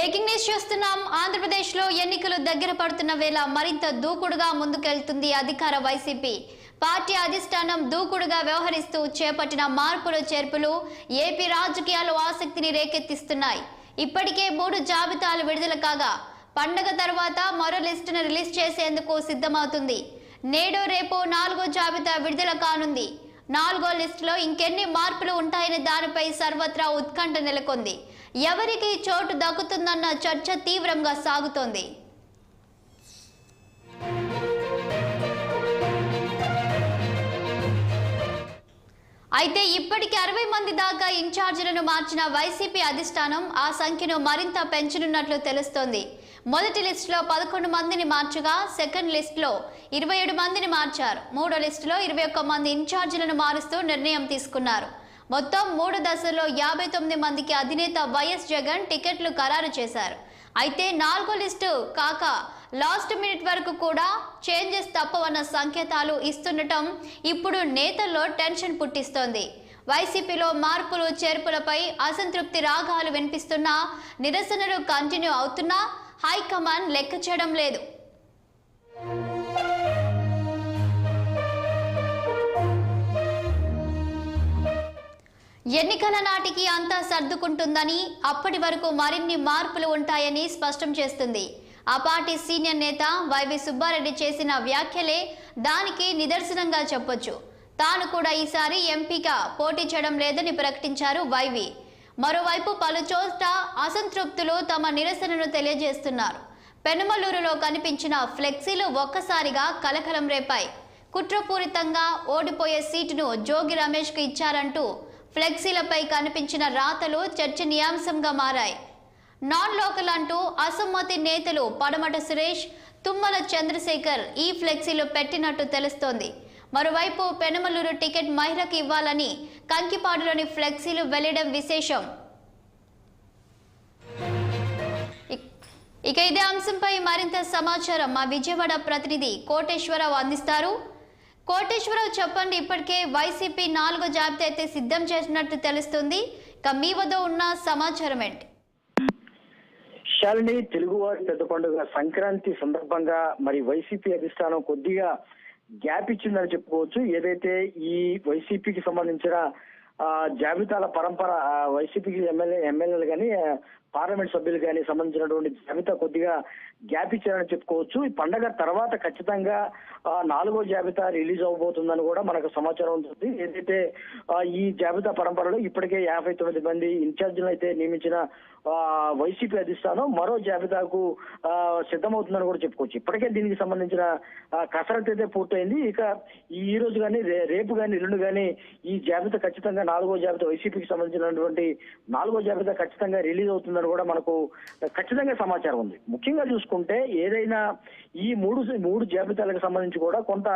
Breaking news చూస్తున్నాం. ఆంధ్రప్రదేశ్ లో ఎన్నికలు దగ్గర పడుతున్న వేళ మరింత దూకుడుగా ముందుకెళ్తుంది అధికార వైసీపీ. పార్టీ అధిష్టానం దూకుడుగా వ్యవహరిస్తూ చేపట్టిన మార్పులు చేర్పులు ఏపీ రాజకీయాల్లో ఆసక్తిని రేకెత్తిస్తున్నాయి. ఇప్పటికే 3 జాబితాలు విడుదల కాగా పండగ తర్వాత మరో లిస్టును రిలీజ్ చేసేందుకు సిద్ధమవుతుంది. నేడు రేపు 4వ జాబితా విడుదల కానుంది. 4వ లిస్టులో ఇంకెన్ని మార్పులు ఉంటాయనే దానిపై సర్వత్రా ఉత్కంఠ నెలకొంది. ఎవరికి చోటు దక్కుతుందన్న చర్చ తీవ్రంగా సాగుతోంది. అయితే ఇప్పటికి 60 మంది దాకా ఇన్ఛార్జీలను మార్చిన వైసీపీ అధిష్టానం ఆ సంఖ్యను మరింత పెంచనున్నట్లు తెలుస్తోంది. మొదటి లిస్టులో 11 మందిని మార్చగా సెకండ్ లిస్టులో 27 మందిని మార్చారు. మూడో లిస్టులో 21 మంది ఇన్ఛార్జీలను మారుస్తూ నిర్ణయం తీసుకున్నారు. మొత్తం 3 దశల్లో 59 మందికి అధినేత వైఎస్ జగన్ టికెట్లు ఖరారు చేశారు. అయితే 4వ లిస్టు కాక లాస్ట్ మినిట్ వరకు కూడా చేంజెస్ తప్పవన్న సంకేతాలు ఇస్తుండటం ఇప్పుడు నేతల్లో టెన్షన్ పుట్టిస్తోంది. వైసీపీలో మార్పులు చేర్పులపై అసంతృప్తి రాగాలు వినిపిస్తున్నా, నిరసనలు కంటిన్యూ అవుతున్నా హైకమాండ్ లెక్క చేయడం లేదు. ఎన్నికల నాటికి అంతా సర్దుకుంటుందని, అప్పటి వరకు మరిన్ని మార్పులు ఉంటాయని స్పష్టం చేస్తుంది. ఆ పార్టీ సీనియర్ నేత వైవి సుబ్బారెడ్డి చేసిన వ్యాఖ్యలే దానికి నిదర్శనంగా చెప్పొచ్చు. తాను కూడా ఈసారి ఎంపీగా పోటీ చేయడం లేదని ప్రకటించారు వైవి. మరోవైపు పలు చోట్ల అసంతృప్తులు తమ నిరసనను తెలియజేస్తున్నారు. పెనుమలూరులో కనిపించిన ఫ్లెక్సీలు ఒక్కసారిగా కలకలం రేపాయి. కుట్రపూరితంగా ఓడిపోయే సీటును జోగి రమేష్కు ఇచ్చారంటూ ఫ్లెక్సీలపై కనిపించిన రాతలు చర్చనీయాంశంగా మారాయి. నాన్ లోకల్ అంటూ అసమ్మతి నేతలు పడమట సురేష్, తుమ్మల చంద్రశేఖర్ ఈ ఫ్లెక్సీలు పెట్టినట్టు తెలుస్తోంది. మరోవైపు పెనుమలూరు టికెట్ మహిళకు ఇవ్వాలని కంకిపాడులోని ఫ్లెక్సీలు వెళ్లడం విశేషం. ఇక ఇదే అంశంపై మరింత సమాచారం మా విజయవాడ ప్రతినిధి కోటేశ్వరరావు అందిస్తారు. కోటేశ్వరరావు చెప్పండి, ఇప్పటికే వైసీపీ 4వ జాబితా అయితే సిద్ధం చేసినట్టు తెలుస్తుంది. ఇక మీ వద్ద ఉన్న సమాచారం ఏంటి? శాలిని, తెలుగువారి పెద్ద పండుగ సంక్రాంతి సందర్భంగా మరి వైసీపీ అధిష్టానం కొద్దిగా గ్యాప్ ఇచ్చిందని చెప్పుకోవచ్చు. ఏదైతే ఈ వైసీపీకి సంబంధించిన జాబితాల పరంపర వైసీపీకి ఎమ్మెల్యేలు కానీ పార్లమెంట్ సభ్యులు కానీ సంబంధించినటువంటి జాబితా కొద్దిగా గ్యాప్ ఇచ్చారని చెప్పుకోవచ్చు. ఈ పండగ తర్వాత ఖచ్చితంగా 4వ జాబితా రిలీజ్ అవబోతుందని కూడా మనకు సమాచారం ఉంటుంది. ఏదైతే ఈ జాబితా పరంపరలో ఇప్పటికే 59 మంది ఇన్ఛార్జీలు అయితే నియమించిన వైసీపీ అధిష్టానం మరో జాబితాకు సిద్ధమవుతుందని కూడా చెప్పుకోవచ్చు. ఇప్పటికే దీనికి సంబంధించిన కసరత్తు అయితే పూర్తయింది. ఇక ఈ రోజు కానీ రేపు కానీ ఎల్లుండి కానీ ఈ జాబితా ఖచ్చితంగా 4వ జాబితా వైసీపీకి సంబంధించినటువంటి 4వ జాబితా ఖచ్చితంగా రిలీజ్ అవుతుందని కూడా మనకు ఖచ్చితంగా సమాచారం ఉంది. ముఖ్యంగా చూసుకుంటే ఏదైనా ఈ మూడు జాబితాలకు సంబంధించి కూడా కొంత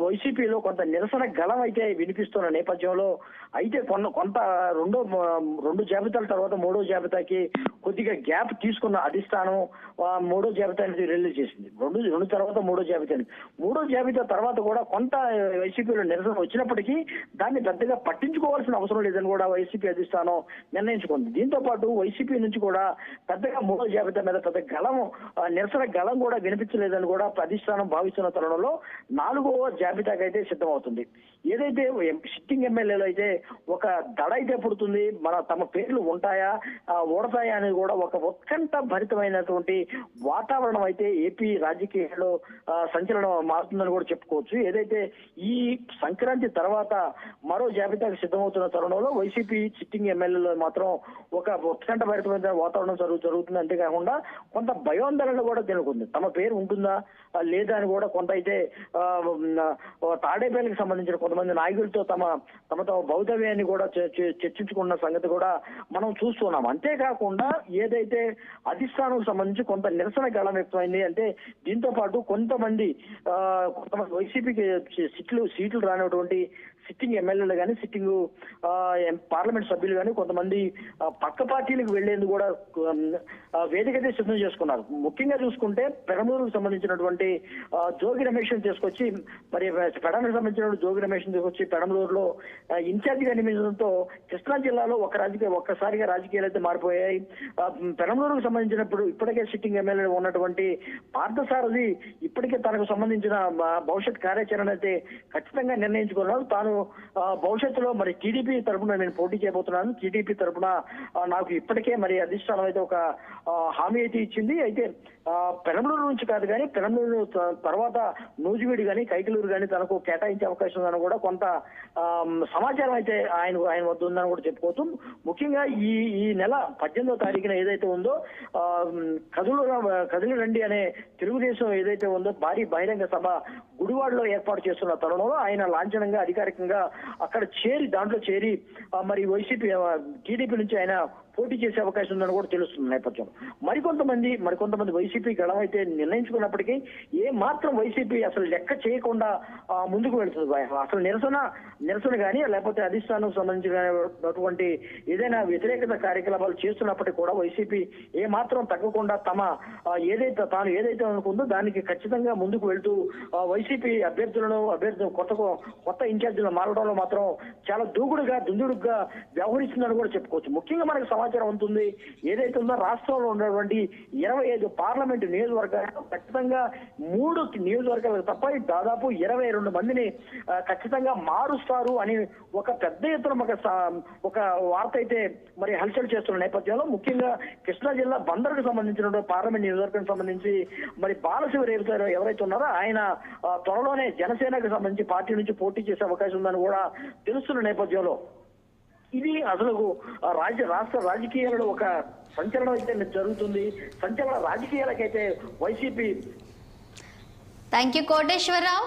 వైసీపీలో కొంత నిరసన గలం అయితే వినిపిస్తున్న నేపథ్యంలో అయితే కొంత రెండు జాబితాల తర్వాత 3వ జాబితాకి కొద్దిగా గ్యాప్ తీసుకున్న అధిష్టానం 3వ జాబితాని రిలీజ్ చేసింది. రెండు తర్వాత 3వ జాబితాని 3వ జాబితా తర్వాత కూడా కొంత వైసీపీలో నిరసన వచ్చినప్పటికీ దాన్ని పెద్దగా పట్టించుకోవాల్సిన అవసరం లేదని కూడా వైసీపీ అధిష్టానం నిర్ణయించుకుంది. దీంతో పాటు వైసీపీ నుంచి కూడా పెద్దగా 3వ జాబితా మీద పెద్ద నిరసన గలం కూడా వినిపించలేదని కూడా అధిష్టానం భావిస్తున్న తరుణంలో 4వ జాబితాకి అయితే సిద్ధమవుతుంది. ఏదైతే సిట్టింగ్ ఎమ్మెల్యేలు అయితే ఒక దడ అయితే పుడుతుంది, తమ పేర్లు ఉంటాయా ఓడతాయా అనేది కూడా ఒక ఉత్కంఠ భరితమైనటువంటి వాతావరణం అయితే ఏపీ రాజకీయాల్లో సంచలనం మారుతుందని కూడా చెప్పుకోవచ్చు. ఏదైతే ఈ సంక్రాంతి తర్వాత మరో జాబితాకు సిద్ధమవుతున్న తరుణంలో వైసీపీ సిట్టింగ్ ఎమ్మెల్యేలు మాత్రం ఒక ఉత్కంఠ భరితమైన వాతావరణం జరుగుతుంది. అంతేకాకుండా కొంత భయోందరణ కూడా తెలుగుంది. తమ పేరు ఉంటుందా లేదా అని కూడా కొంత అయితే తాడేపల్లికి సంబంధించిన కొంతమంది నాయకులతో తమ భౌతవ్యాన్ని కూడా చర్చించుకున్న సంగతి కూడా మనం చూస్తున్నాం. అంతేకాకుండా ఏదైతే అధిష్టానం సంబంధించి కొంత నిరసన గళం వ్యక్తమైంది. అంటే దీంతో పాటు కొంతమంది వైసీపీకి సీట్లు రానటువంటి సిట్టింగ్ ఎమ్మెల్యేలు కానీ సిట్టింగ్ పార్లమెంట్ సభ్యులు కానీ కొంతమంది పక్క పార్టీలకు వెళ్లేందుకు కూడా వేదిక అయితే సిద్ధం చేసుకున్నారు. ముఖ్యంగా చూసుకుంటే పెరంబలూరుకు సంబంధించినటువంటి జోగి రమేష్ తీసుకొచ్చి మరి పెడమకు సంబంధించిన జోగి రమేష్ తీసుకొచ్చి పెరంబలూరులో ఇన్ఛార్జిగా నియమించడంతో కృష్ణా జిల్లాలో ఒక్కసారిగా రాజకీయాలు అయితే మారిపోయాయి. పెరంబలూరుకు సంబంధించినప్పుడు ఇప్పటికే సిట్టింగ్ ఎమ్మెల్యే ఉన్నటువంటి పార్థసారథి ఇప్పటికే తనకు సంబంధించిన భవిష్యత్ కార్యాచరణ అయితే ఖచ్చితంగా నిర్ణయించుకున్నాడు. తాను భవిష్యత్తులో మరి టీడీపీ తరఫున నేను పోటీ చేయబోతున్నాను, టీడీపీ తరఫున నాకు ఇప్పటికే మరి అధిష్టానం అయితే ఒక హామీ అయితే ఇచ్చింది. అయితే పెరంబలూరు నుంచి కాదు కానీ పెరంబలూరు తర్వాత నూజివీడు కానీ కైకలూరు కానీ తనకు కేటాయించే అవకాశం ఉందని కూడా కొంత సమాచారం అయితే ఆయన వద్ద ఉందని కూడా చెప్పుకోవచ్చు. ముఖ్యంగా ఈ నెల 18వ తారీఖున ఏదైతే ఉందో కదులు రండి అనే తెలుగుదేశం ఏదైతే ఉందో భారీ బహిరంగ సభ గుడివాడలో ఏర్పాటు చేస్తున్న తరుణంలో ఆయన లాంఛనంగా అధికారికంగా అక్కడ దాంట్లో చేరి మరి వైసీపీ టీడీపీ నుంచి ఆయన పోటీ చేసే అవకాశం ఉందని కూడా తెలుస్తుంది నేపథ్యంలో మరికొంతమంది వైసీపీ గళం అయితే నిర్ణయించుకున్నప్పటికీ ఏ మాత్రం వైసీపీ అసలు లెక్క చేయకుండా ముందుకు వెళ్తుంది. అసలు నిరసన కానీ లేకపోతే అధిష్టానం సంబంధించినటువంటి ఏదైనా వ్యతిరేకత కార్యకలాపాలు చేస్తున్నప్పటికీ కూడా వైసీపీ ఏ మాత్రం తగ్గకుండా తాను ఏదైతే అనుకుందో దానికి ఖచ్చితంగా ముందుకు వెళ్తూ వైసీపీ కొత్త ఇన్ఛార్జీలు మారడంలో మాత్రం చాలా దుందుడుగా వ్యవహరిస్తుందని కూడా చెప్పుకోవచ్చు. ముఖ్యంగా మనకు సమాచారం ఉంటుంది ఏదైతే ఉందో రాష్ట్రంలో ఉన్నటువంటి 25 పార్లమెంటు నియోజకవర్గాలు ఖచ్చితంగా 3 నియోజకవర్గాలకు తప్ప దాదాపు 22 మందిని ఖచ్చితంగా మారుస్తారు అని ఒక పెద్ద ఎత్తున ఒక వార్త అయితే మరి హల్చల్ చేస్తున్న నేపథ్యంలో ముఖ్యంగా కృష్ణా జిల్లా బందర్కు సంబంధించిన పార్లమెంట్ నియోజకవర్గానికి సంబంధించి మరి బాలశివరి ఎవరైతే ఉన్నారో ఆయన త్వరలోనే జనసేనకు సంబంధించి పార్టీ నుంచి పోటీ చేసే అవకాశం ఉందని కూడా తెలుస్తున్న నేపథ్యంలో ఇది అసలు రాష్ట్ర రాజకీయాలలో ఒక సంచలనం అయితే జరుగుతుంది. సంచలన రాజకీయాలకైతే వైసీపీ. Thank you Koteswararao.